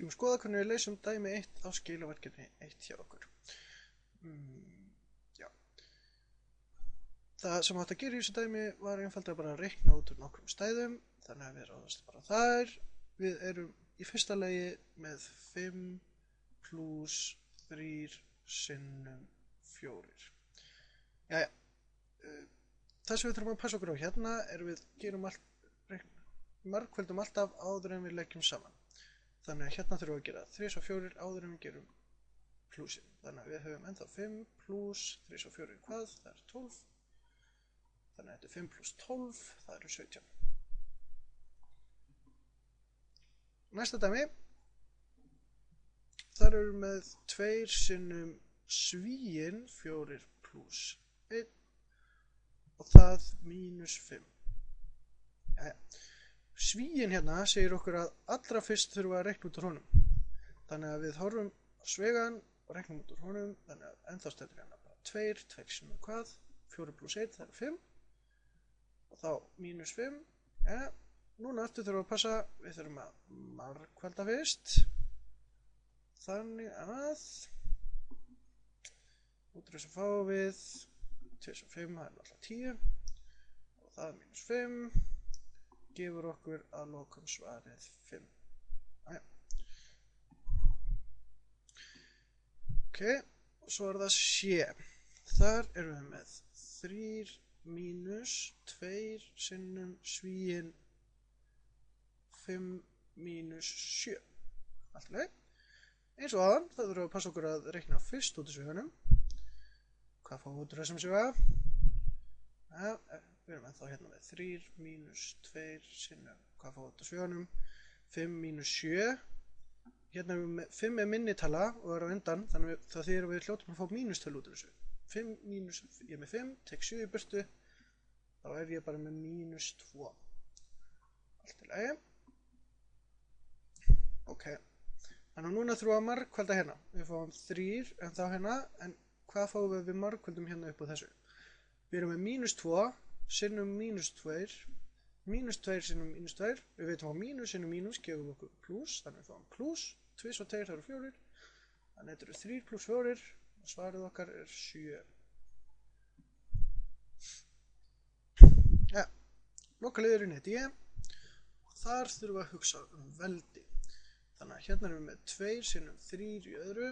skulum skoða hvernig við leysum dæmi 1 á skilaverkefni 1 hjá okkur. Já. Það sem átt að gera í þessu dæmi var einfaldlega bara að reikna út úr nokkrum stæðum, þannig að við ráðast bara þar. Við erum í fyrsta lagi með 5 plus 3 sinnum 4. Jæja. Það sem við þurfum að passa okkur á hérna er við gerum margföldum alltaf áður en við leggjum saman. Þannig að hérna þurfum við að gera 3 og 4 áður en við gerum plusinn. Þannig að við höfum ennþá 5 plus 3 og 4 hvað? Það er 12. Þannig að þetta er 5 plus 12, það eru 17. Næsta dæmi. Þar erum við með 2 sinnum svíinn 4 plus 1 og það mínus 5. Jæja. Svíinn hérna segir okkur að allra fyrst þurfum við að reikna út úr honum. Þannig að við horfum á svegan og reiknum út úr honum. Þannig að ennþá stendur hérna bara 2 sinnum hvað? 4 plus 1, það eru 5. Og þá mínus 5. Ja, núna aftur þurfum við að passa, við þurfum að margfalda fyrst. Þannig að út úr þessu fáum við 2 og 5, það er alltaf 10. Og það er mínus 5. Gefur okkur að lokum svarið 5. Ok, og svo er það sé. Þar erum við með 3 mínus 2 sinnum svíinn 5 mínus 7. Allt í lagi. Eins og aðan, það þurfum við að passa okkur að reikna fyrst út í svíðunum. Hvað fáum við út úr þessum svíða? Við erum ennþá hérna með 3 mínus 2 sinnum, hvað fáum við út úr svíðunum? 5 mínus 7. Hérna erum við með 5 er minnitala og er á endan, þannig að það þýðir að við hljótum að fá mínustölu út úr þessu. 5 mínus, ég er með 5, tek 7 í burtu, þá er ég bara með mínus 2. Allt í lagi. Ok, þannig að núna þurfum við að margfalda hérna. Við fáum 3 en þá hérna, en hvað fáum við margfaldum hérna upp á þessu? Við erum með mínus 2 sinnum mínus 2, mínus 2 sinnum mínus 2, við veitum á mínus sinnum mínus gefum við okkur plus, þannig að við fáum plus, 2 og 2 það eru 4, þannig að þetta eru 3 plus 4 og svarið okkar er 7. Ja, lokaliðurinn er D og þar þurfum við að hugsa veldi. Þannig að hérna erum við með 2 sinnum 3 í öðru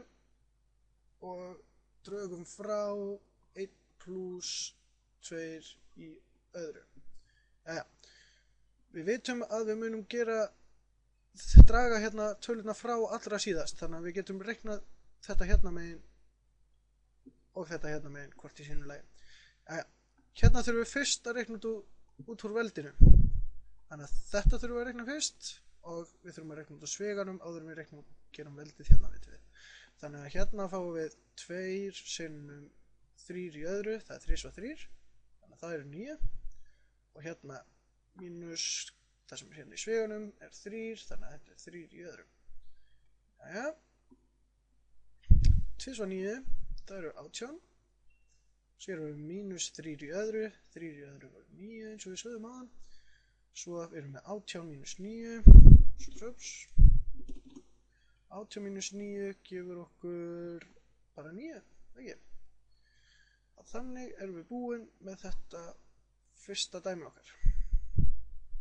og drögum frá 1 plus 2 í öðru. Ja, við vitum að við munum draga hérna töluna frá allra síðast, þannig að við getum reiknað þetta hérna megin og þetta hérna megin hvort í sínu lagi. Ja, hérna þurfum við fyrst að reikna út úr veldinu. Þannig að þetta þurfum við að reikna fyrst og við þurfum að reikna út úr sveganum áður en við gerum veldið hérna vitum við. Þannig að hérna fáum við 2 sinnum 3 í öðru, það er 3 og 3, þannig að það eru 9. Og hérna mínus það sem er hérna í sveganum er 3, þannig að þetta er 3 í öðru. Jæja. 2 og 9, það eru 18. Svo erum við mínus 3 í öðru, 3 í öðru var 9 eins og við sögðum aðan. Svo erum við 18 mínus 9, 18 mínus 9 gefur okkur bara 9, ekki? Þannig erum við búin með þetta fyrsta dæmi okkar.